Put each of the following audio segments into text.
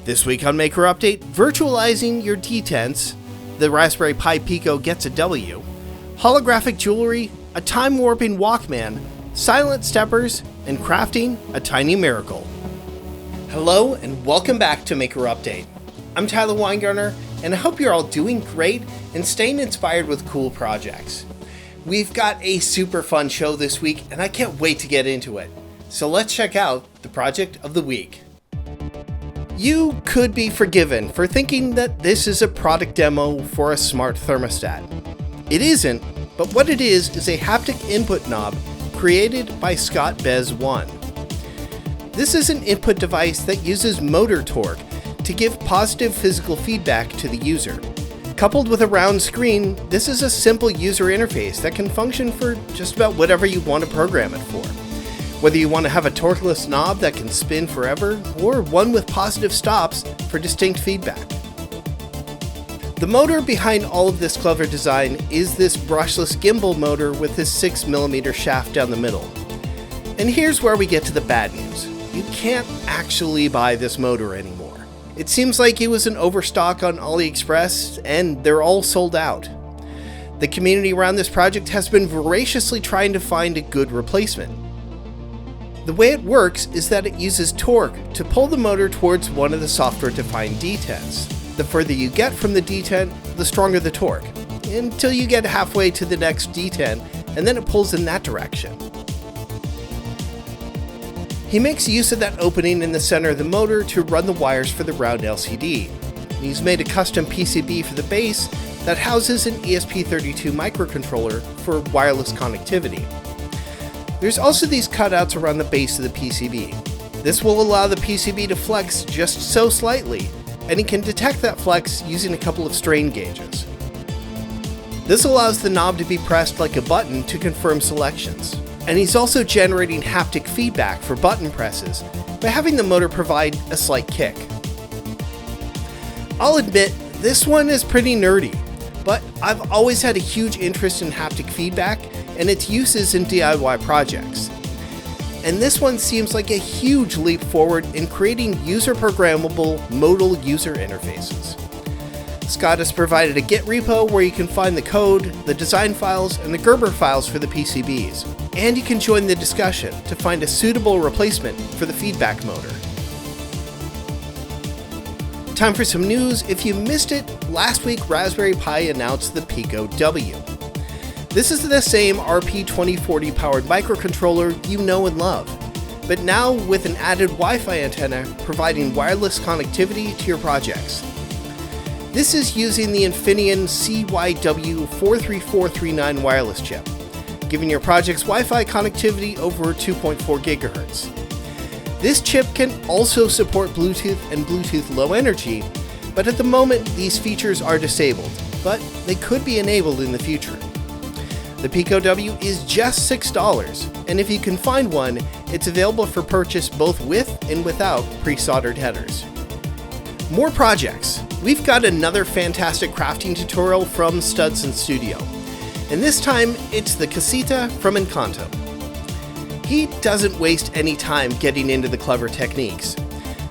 This week on Maker Update, virtualizing your detents, the Raspberry Pi Pico gets a W, holographic jewelry, a time-warping Walkman, silent steppers, and crafting a tiny miracle. Hello and welcome back to Maker Update. I'm Tyler Weingartner, and I hope you're all doing great and staying inspired with cool projects. We've got a super fun show this week, and I can't wait to get into it. So let's check out the project of the week. You could be forgiven for thinking that this is a product demo for a smart thermostat. It isn't, but what it is a haptic input knob created by Scott Bez 1. This is an input device that uses motor torque to give positive physical feedback to the user. Coupled with a round screen, this is a simple user interface that can function for just about whatever you want to program it for. Whether you want to have a torqueless knob that can spin forever, or one with positive stops for distinct feedback. The motor behind all of this clever design is this brushless gimbal motor with this 6mm shaft down the middle. And here's where we get to the bad news. You can't actually buy this motor anymore. It seems like it was an overstock on AliExpress, and they're all sold out. The community around this project has been voraciously trying to find a good replacement. The way it works is that it uses torque to pull the motor towards one of the software-defined detents. The further you get from the detent, the stronger the torque, until you get halfway to the next detent, and then it pulls in that direction. He makes use of that opening in the center of the motor to run the wires for the round LCD. He's made a custom PCB for the base that houses an ESP32 microcontroller for wireless connectivity. There's also these cutouts around the base of the PCB. This will allow the PCB to flex just so slightly, and he can detect that flex using a couple of strain gauges. This allows the knob to be pressed like a button to confirm selections. And he's also generating haptic feedback for button presses by having the motor provide a slight kick. I'll admit, this one is pretty nerdy, but I've always had a huge interest in haptic feedback and its uses in DIY projects. And this one seems like a huge leap forward in creating user-programmable modal user interfaces. Scott has provided a Git repo where you can find the code, the design files, and the Gerber files for the PCBs. And you can join the discussion to find a suitable replacement for the feedback motor. Time for some news. If you missed it, last week Raspberry Pi announced the Pico W. This is the same RP2040 powered microcontroller you know and love, but now with an added Wi-Fi antenna providing wireless connectivity to your projects. This is using the Infineon CYW43439 wireless chip, giving your project's Wi-Fi connectivity over 2.4 GHz. This chip can also support Bluetooth and Bluetooth Low Energy, but at the moment these features are disabled, but they could be enabled in the future. The Pico W is just $6, and if you can find one, it's available for purchase both with and without pre-soldered headers. More projects. We've got another fantastic crafting tutorial from Studson Studio, and this time it's the Casita from Encanto. He doesn't waste any time getting into the clever techniques.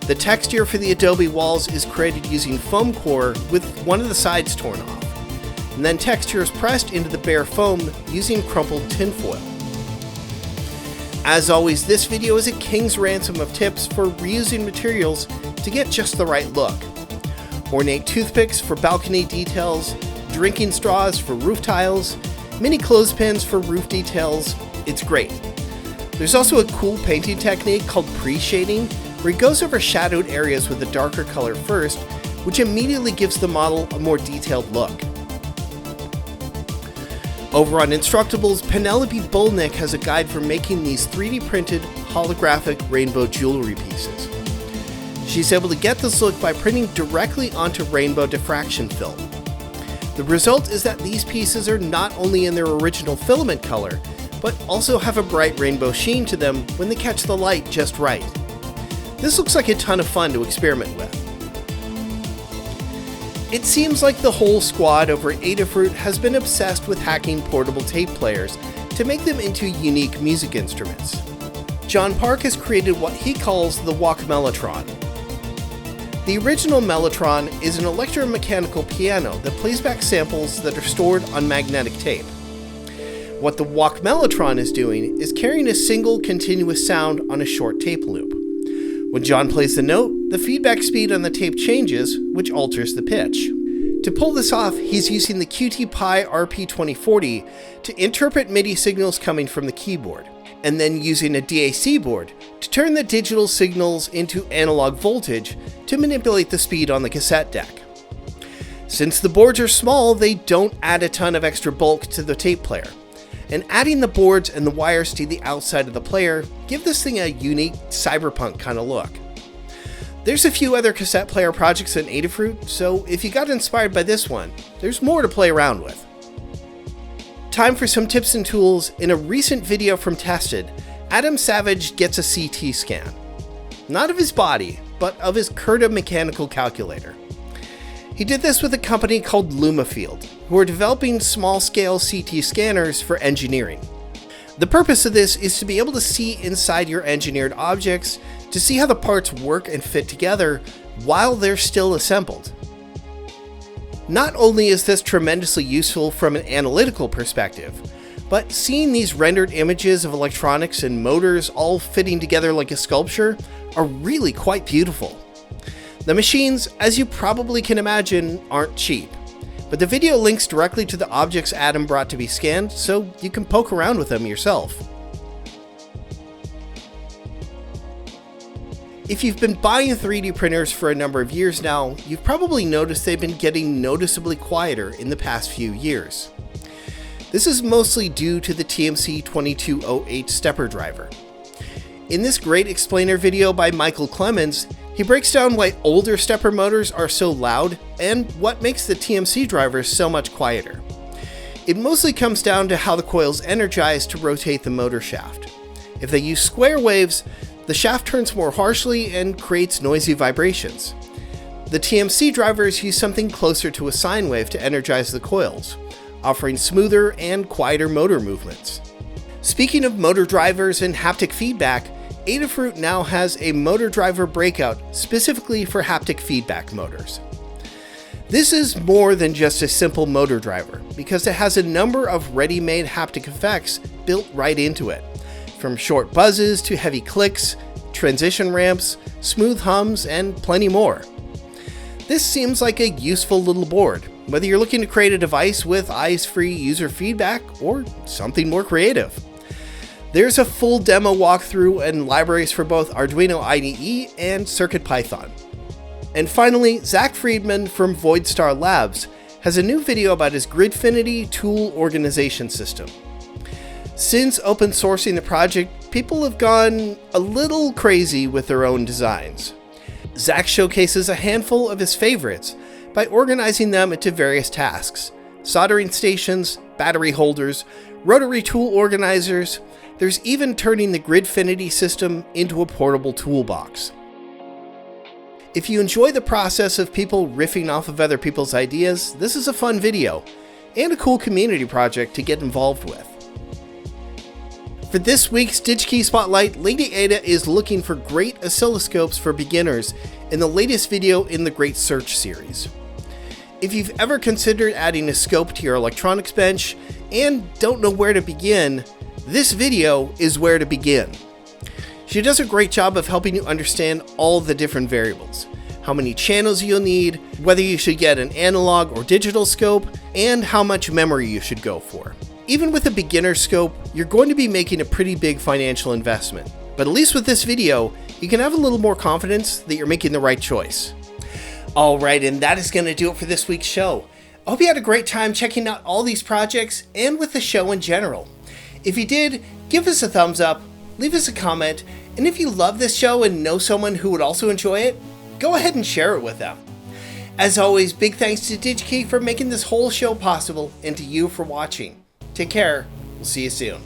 The texture for the adobe walls is created using foam core with one of the sides torn off, and then texture is pressed into the bare foam using crumpled tinfoil. As always, this video is a king's ransom of tips for reusing materials to get just the right look. Ornate toothpicks for balcony details, drinking straws for roof tiles, mini clothespins for roof details. It's great. There's also a cool painting technique called pre-shading, where he goes over shadowed areas with a darker color first, which immediately gives the model a more detailed look. Over on Instructables, Penelope Bulnick has a guide for making these 3D printed holographic rainbow jewelry pieces. She's able to get this look by printing directly onto rainbow diffraction film. The result is that these pieces are not only in their original filament color, but also have a bright rainbow sheen to them when they catch the light just right. This looks like a ton of fun to experiment with. It seems like the whole squad over at Adafruit has been obsessed with hacking portable tape players to make them into unique music instruments. John Park has created what he calls the Walkmelotron. The original Mellotron is an electromechanical piano that plays back samples that are stored on magnetic tape. What the Walkmelotron is doing is carrying a single continuous sound on a short tape loop. When John plays the note, the feedback speed on the tape changes, which alters the pitch. To pull this off, he's using the QT Pi RP2040 to interpret MIDI signals coming from the keyboard, and then using a DAC board to turn the digital signals into analog voltage to manipulate the speed on the cassette deck. Since the boards are small, they don't add a ton of extra bulk to the tape player, and adding the boards and the wires to the outside of the player give this thing a unique cyberpunk kind of look. There's a few other cassette player projects in Adafruit, so if you got inspired by this one, there's more to play around with. Time for some tips and tools. In a recent video from Tested, Adam Savage gets a CT scan. Not of his body, but of his Curta mechanical calculator. He did this with a company called Lumafield, who are developing small-scale CT scanners for engineering. The purpose of this is to be able to see inside your engineered objects to see how the parts work and fit together while they're still assembled. Not only is this tremendously useful from an analytical perspective, but seeing these rendered images of electronics and motors all fitting together like a sculpture are really quite beautiful. The machines, as you probably can imagine, aren't cheap, but the video links directly to the objects Adam brought to be scanned, so you can poke around with them yourself. If you've been buying 3D printers for a number of years now, you've probably noticed they've been getting noticeably quieter in the past few years. This is mostly due to the TMC2208 stepper driver. In this great explainer video by Michael Klements, he breaks down why older stepper motors are so loud and what makes the TMC drivers so much quieter. It mostly comes down to how the coil's energized to rotate the motor shaft. If they use square waves, the shaft turns more harshly and creates noisy vibrations. The TMC drivers use something closer to a sine wave to energize the coils, offering smoother and quieter motor movements. Speaking of motor drivers and haptic feedback, Adafruit now has a motor driver Breakout specifically for haptic feedback motors. This is more than just a simple motor driver because it has a number of ready-made haptic effects built right into it, from short buzzes to heavy clicks, transition ramps, smooth hums, and plenty more. This seems like a useful little board, whether you're looking to create a device with eyes-free user feedback or something more creative. There's a full demo walkthrough and libraries for both Arduino IDE and CircuitPython. And finally, Zack Freedman from Voidstar Labs has a new video about his Gridfinity tool organization system. Since open sourcing the project, people have gone a little crazy with their own designs. Zack showcases a handful of his favorites by organizing them into various tasks: soldering stations, battery holders, rotary tool organizers. There's even turning the Gridfinity system into a portable toolbox. If you enjoy the process of people riffing off of other people's ideas, this is a fun video and a cool community project to get involved with. For this week's Digi-Key Spotlight, Lady Ada is looking for great oscilloscopes for beginners in the latest video in the Great Search series. If you've ever considered adding a scope to your electronics bench and don't know where to begin, this video is where to begin. She does a great job of helping you understand all the different variables, how many channels you'll need, whether you should get an analog or digital scope, and how much memory you should go for. Even with a beginner scope, you're going to be making a pretty big financial investment, but at least with this video, you can have a little more confidence that you're making the right choice. Alright, and that is going to do it for this week's show. I hope you had a great time checking out all these projects and with the show in general. If you did, give us a thumbs up, leave us a comment, and if you love this show and know someone who would also enjoy it, go ahead and share it with them. As always, big thanks to Digi-Key for making this whole show possible and to you for watching. Take care. We'll see you soon.